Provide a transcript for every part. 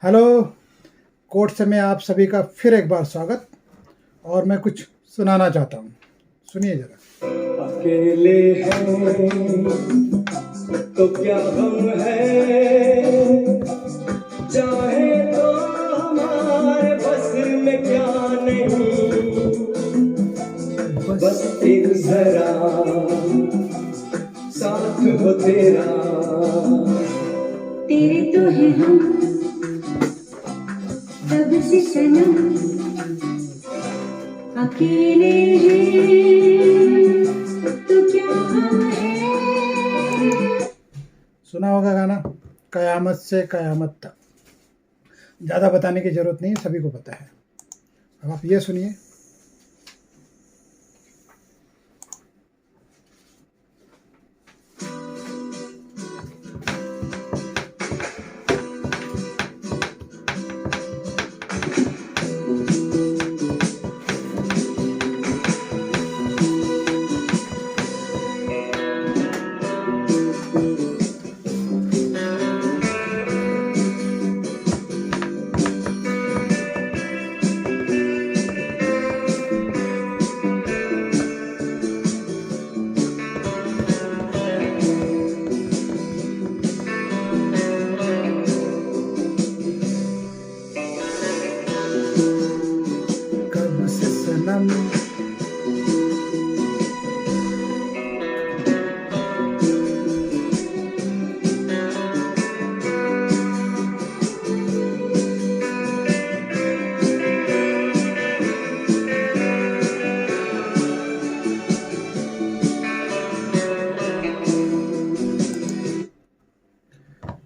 Hello. Court से मैं आप सभी का फिर एक बार स्वागत। और मैं कुछ सुनाना चाहता हूँ, सुनिए जरा। अकेले हैं तो क्या गम है, चाहे तो हमारे बस में क्या नहीं, बस एक जरा साथ हो तेरा, तेरे तो है हम सबसे सनम, अकेले हैं तो क्या हम है। सुना होगा गाना कयामत से कयामत तक। ज़्यादा बताने की ज़रूरत नहीं, सभी को पता है। अब आप ये सुनिए। कब से सनम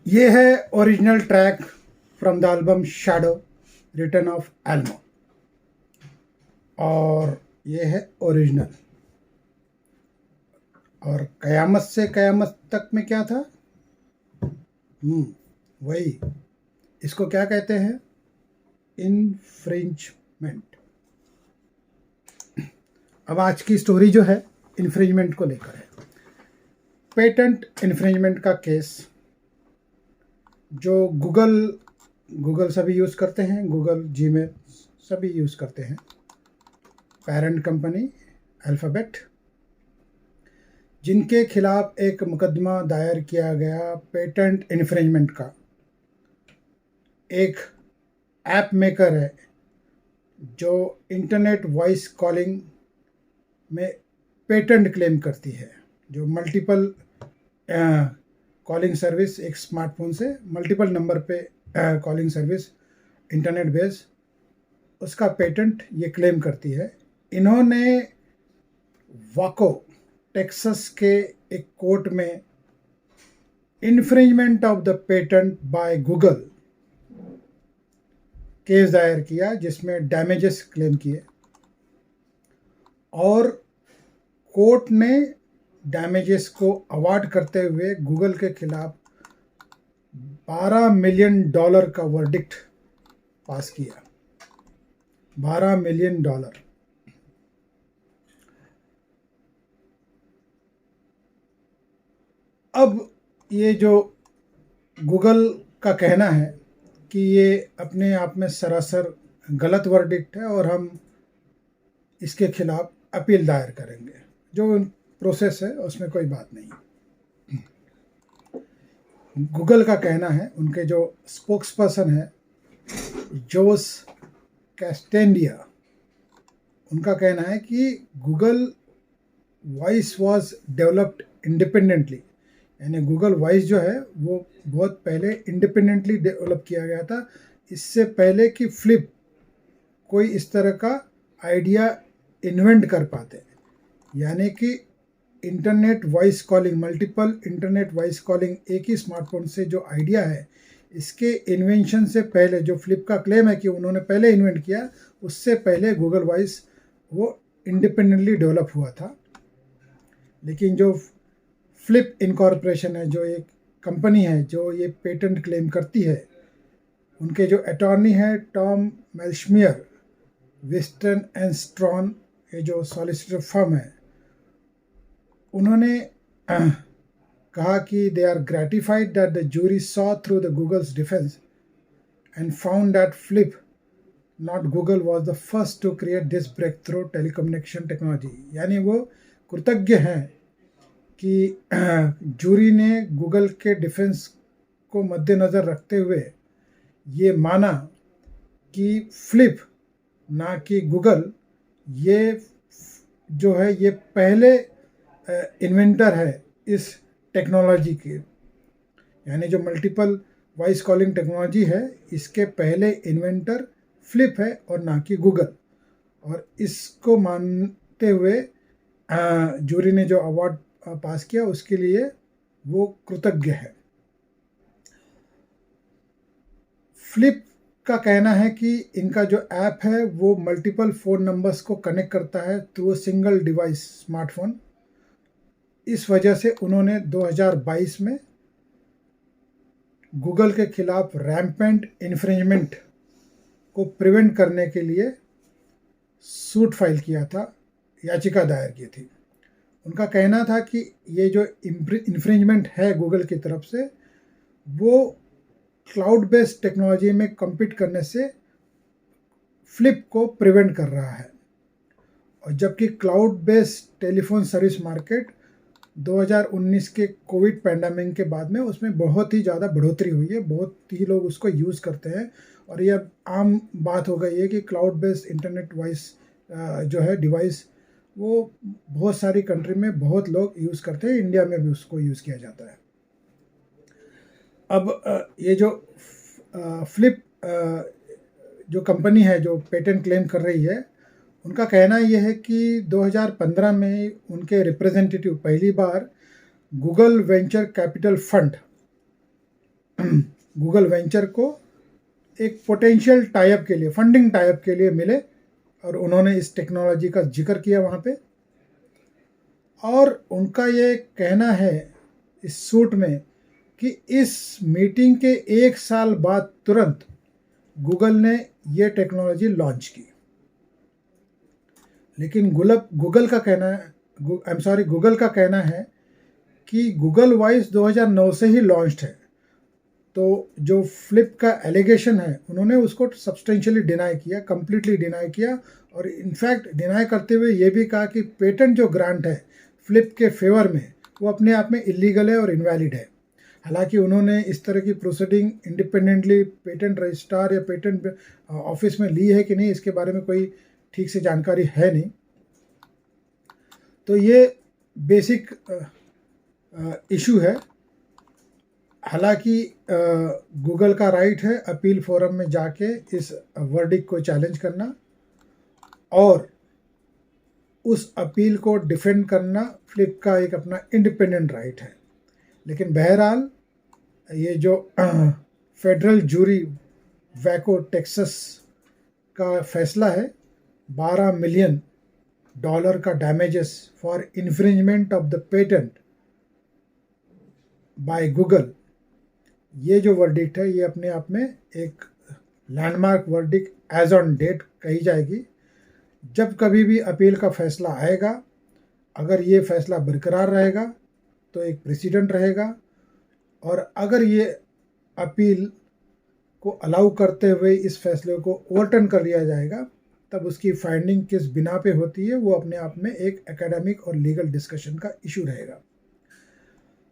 ये है original track from the album shadow return of एल्मो। और ये है ओरिजिनल। और कयामत से कयामत तक में क्या था? वही। इसको क्या कहते हैं? इन्फ्रिंजमेंट। अब आज की स्टोरी जो है इन्फ्रिंजमेंट को लेकर है। पेटेंट इन्फ्रिंजमेंट का केस जो गूगल सभी यूज़ करते हैं, गूगल, जीमेल सभी यूज़ करते हैं। पेरेंट कंपनी अल्फ़ाबेट, जिनके खिलाफ एक मुकदमा दायर किया गया पेटेंट इन्फ्रिंजमेंट का। एक ऐप मेकर है जो इंटरनेट वॉइस कॉलिंग में पेटेंट क्लेम करती है, जो मल्टीपल कॉलिंग सर्विस, एक स्मार्टफोन से मल्टीपल नंबर पे कॉलिंग सर्विस इंटरनेट बेस, उसका पेटेंट ये क्लेम करती है। इन्होंने वाको टेक्सास के एक कोर्ट में infringement of the patent by Google case दायर किया, जिसमें डैमेजेस क्लेम किए। और कोर्ट ने डैमेजेस को अवार्ड करते हुए गूगल के खिलाफ $12 मिलियन का वर्डिक्ट पास किया। $12 मिलियन। अब ये जो गूगल का कहना है कि ये अपने आप में सरासर गलत वर्डिक्ट है और हम इसके खिलाफ अपील दायर करेंगे। जो प्रोसेस है उसमें कोई बात नहीं। गूगल का कहना है, उनके जो स्पोक्स पर्सन है जोस कैस्टेंडिया, उनका कहना है कि Google voice was developed independently, यानी गूगल वॉइस जो है वो बहुत पहले इंडिपेंडेंटली डेवलप किया गया था, इससे पहले कि फ्लिप कोई इस तरह का आइडिया इन्वेंट कर पाते। यानी कि internet voice calling, multiple internet voice calling एक ही स्मार्टफोन से जो आइडिया है, इसके इन्वेंशन से पहले, जो फ्लिप का क्लेम है कि उन्होंने पहले इन्वेंट किया, उससे पहले गूगल वॉइस वो इंडिपेंडेंटली डेवलप हुआ था। लेकिन जो फ्लिप इनकॉर्पोरेशन है, जो एक कंपनी है जो ये पेटेंट क्लेम करती है, उनके जो अटॉर्नी है Tom Melsheimer, Winston and Strawn, ये जो सॉलिसिटर फर्म है, उन्होंने कहा कि they are gratified that the jury saw through the Google's defence and found that Flip, not Google, was the first to create this breakthrough telecommunication technology. यानी वो कृतज्ञ हैं कि जूरी ने गूगल के डिफेंस को मद्देनज़र रखते हुए ये माना कि फ्लिप ना कि गूगल ये जो है ये पहले इन्वेंटर है इस टेक्नोलॉजी के, यानी जो मल्टीपल वॉइस कॉलिंग टेक्नोलॉजी है इसके पहले इन्वेंटर फ्लिप है और ना कि गूगल। और इसको मानते हुए जूरी ने जो अवार्ड पास किया उसके लिए वो कृतज्ञ है। फ्लिप का कहना है कि इनका जो ऐप है वो मल्टीपल फ़ोन नंबर्स को कनेक्ट करता है through a single device smartphone. इस वजह से उन्होंने 2022 में गूगल के खिलाफ रैम्पेंट इन्फ्रिंजमेंट को प्रिवेंट करने के लिए सूट फाइल किया था, याचिका दायर की थी। उनका कहना था कि ये जो इन्फ्रिंजमेंट है गूगल की तरफ से वो क्लाउड बेस्ड टेक्नोलॉजी में कम्पीट करने से फ्लिप को प्रिवेंट कर रहा है। और जबकि cloud based telephone service market 2019 के कोविड पैंडमिक के बाद में उसमें बहुत ही ज़्यादा बढ़ोतरी हुई है, बहुत ही लोग उसको यूज़ करते हैं और ये अब आम बात हो गई है कि क्लाउड बेस्ड इंटरनेट वॉइस जो है डिवाइस वो बहुत सारी कंट्री में बहुत लोग यूज़ करते हैं, इंडिया में भी उसको यूज़ किया जाता है। अब ये जो फ्लिप जो कंपनी है जो पेटेंट क्लेम कर रही है, उनका कहना यह है कि 2015 में उनके रिप्रेजेंटेटिव पहली बार Google venture capital fund Google venture को एक पोटेंशियल टाइप के लिए, फंडिंग टाइप के लिए मिले और उन्होंने इस टेक्नोलॉजी का जिक्र किया वहाँ पे। और उनका ये कहना है इस सूट में कि इस मीटिंग के 1 साल बाद तुरंत गूगल ने ये टेक्नोलॉजी लॉन्च की। लेकिन गूगल का कहना है कि गूगल वॉइस 2009 से ही लॉन्च्ड है। तो जो फ्लिप का एलिगेशन है उन्होंने उसको सब्सटेंशियली डिनाई किया, कम्प्लीटली डिनाई किया और इनफैक्ट डिनाई करते हुए ये भी कहा कि पेटेंट जो ग्रांट है फ्लिप के फेवर में वो अपने आप में इलीगल है और इनवैलिड है। हालांकि उन्होंने इस तरह की प्रोसीडिंग इंडिपेंडेंटली पेटेंट रजिस्ट्रार या पेटेंट ऑफिस में ली है कि नहीं इसके बारे में कोई ठीक से जानकारी है नहीं। तो ये बेसिक इशू है। हालांकि गूगल का राइट है अपील फोरम में जाके इस वर्डिक्ट को चैलेंज करना और उस अपील को डिफेंड करना फ्लिप का एक अपना इंडिपेंडेंट राइट है। लेकिन बहरहाल ये जो फेडरल जूरी वैको टेक्सास का फैसला है, $12 मिलियन का damages for infringement of the patent by Google, ये जो वर्डिक्ट है ये अपने आप में एक landmark verdict as on date कही जाएगी। जब कभी भी अपील का फैसला आएगा, अगर ये फैसला बरकरार रहेगा तो एक प्रेसिडेंट रहेगा और अगर ये अपील को अलाउ करते हुए इस फैसले को ओवरटर्न कर लिया जाएगा तब उसकी फाइंडिंग किस बिना पे होती है वो अपने आप में एक एकेडमिक और लीगल डिस्कशन का इशू रहेगा।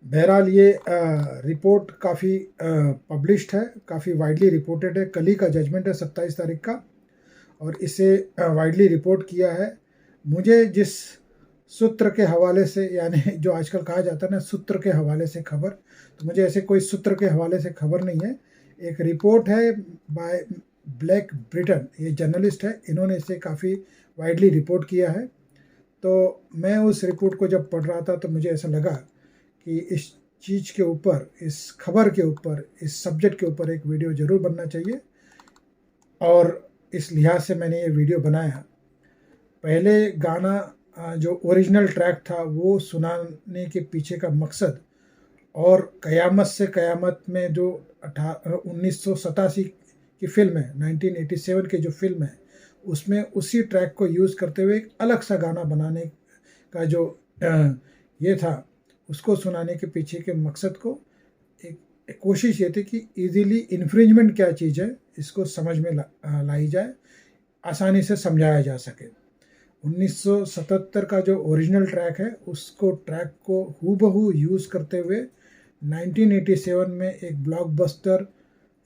बहरहाल ये रिपोर्ट काफ़ी पब्लिश्ड है, काफ़ी वाइडली रिपोर्टेड है। कल ही का जजमेंट है 27 तारीख का और इसे वाइडली रिपोर्ट किया है। मुझे जिस सूत्र के हवाले से, यानी जो आजकल कहा जाता है ना सूत्र के हवाले से खबर, तो मुझे ऐसे कोई सूत्र के हवाले से खबर नहीं है। एक रिपोर्ट है बाय ब्लैक ब्रिटन, ये जर्नलिस्ट है, इन्होंने इसे काफ़ी वाइडली रिपोर्ट किया है। तो मैं उस रिपोर्ट को जब पढ़ रहा था तो मुझे ऐसा लगा कि इस चीज़ के ऊपर, इस खबर के ऊपर, इस सब्जेक्ट के ऊपर एक वीडियो ज़रूर बनना चाहिए और इस लिहाज से मैंने ये वीडियो बनाया। पहले गाना जो ओरिजिनल ट्रैक था वो सुनाने के पीछे का मकसद और क़यामत से क़यामत में जो 1987 की फ़िल्म है, 1987 की जो फिल्म है, उसमें उसी ट्रैक को यूज़ करते हुए एक अलग सा गाना बनाने का जो ये था, उसको सुनाने के पीछे के मकसद को एक कोशिश ये थी कि इजीली इन्फ्रिंजमेंट क्या चीज़ है इसको समझ में लाई जाए, आसानी से समझाया जा सके। 1977 का जो ओरिजिनल ट्रैक है उसको ट्रैक को हूबहू यूज़ करते हुए 1987 में एक ब्लॉकबस्टर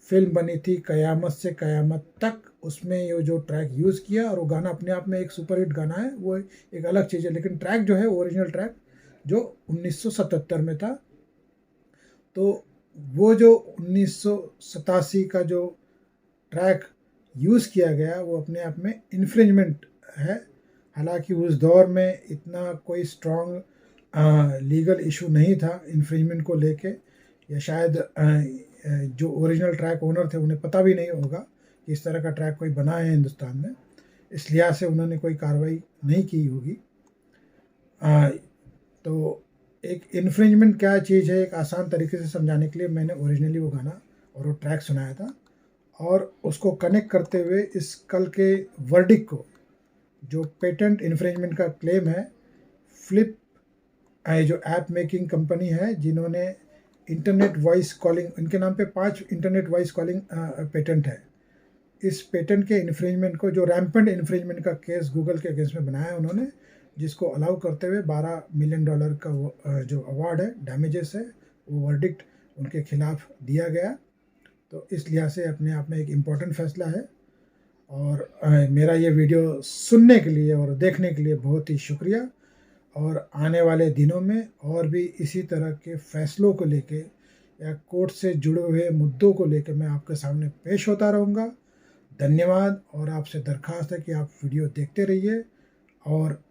फिल्म बनी थी कयामत से कयामत तक, उसमें ये जो ट्रैक यूज़ किया, और वो गाना अपने आप में एक सुपरहिट गाना है, वो एक अलग चीज़ है, लेकिन ट्रैक जो है ओरिजिनल ट्रैक जो 1977 में था, तो वो जो 1987 का जो ट्रैक यूज़ किया गया वो अपने आप में इन्फ्रिंजमेंट है। हालांकि उस दौर में इतना कोई स्ट्रॉन्ग लीगल इशू नहीं था इन्फ्रिंजमेंट को लेके, या शायद जो ओरिजिनल ट्रैक ओनर थे उन्हें पता भी नहीं होगा कि इस तरह का ट्रैक कोई बना है हिंदुस्तान में, इस लिहाज से उन्होंने कोई कार्रवाई नहीं की होगी। तो एक इन्फ्रिंजमेंट क्या चीज़ है एक आसान तरीके से समझाने के लिए मैंने ओरिजिनली वो गाना और वो ट्रैक सुनाया था, और उसको कनेक्ट करते हुए इस कल के वर्डिक्ट को, जो पेटेंट इन्फ्रिंजमेंट का क्लेम है, फ्लिप जो ऐप मेकिंग कंपनी है जिन्होंने इंटरनेट वॉइस कॉलिंग, इनके नाम पे 5 इंटरनेट वॉइस कॉलिंग पेटेंट है, इस पेटेंट के इन्फ्रिंजमेंट को, जो रैम्पेंट इन्फ्रिंजमेंट का केस गूगल के अगेंस्ट में बनाया है उन्होंने, जिसको अलाउ करते हुए $12 मिलियन का जो अवार्ड है, डैमेजेस है, वो वर्डिक्ट उनके खिलाफ दिया गया। तो इस लिहाज से अपने आप में एक इम्पॉर्टेंट फैसला है, और मेरा ये वीडियो सुनने के लिए और देखने के लिए बहुत ही शुक्रिया, और आने वाले दिनों में और भी इसी तरह के फैसलों को लेके या कोर्ट से जुड़े हुए मुद्दों को लेके मैं आपके सामने पेश होता रहूँगा। धन्यवाद, और आपसे दरख्वास्त है कि आप वीडियो देखते रहिए, और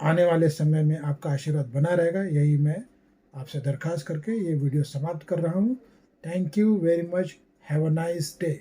आने वाले समय में आपका आशीर्वाद बना रहेगा, यही मैं आपसे दरख्वास्त करके ये वीडियो समाप्त कर रहा हूँ। Thank you very much, have a nice day.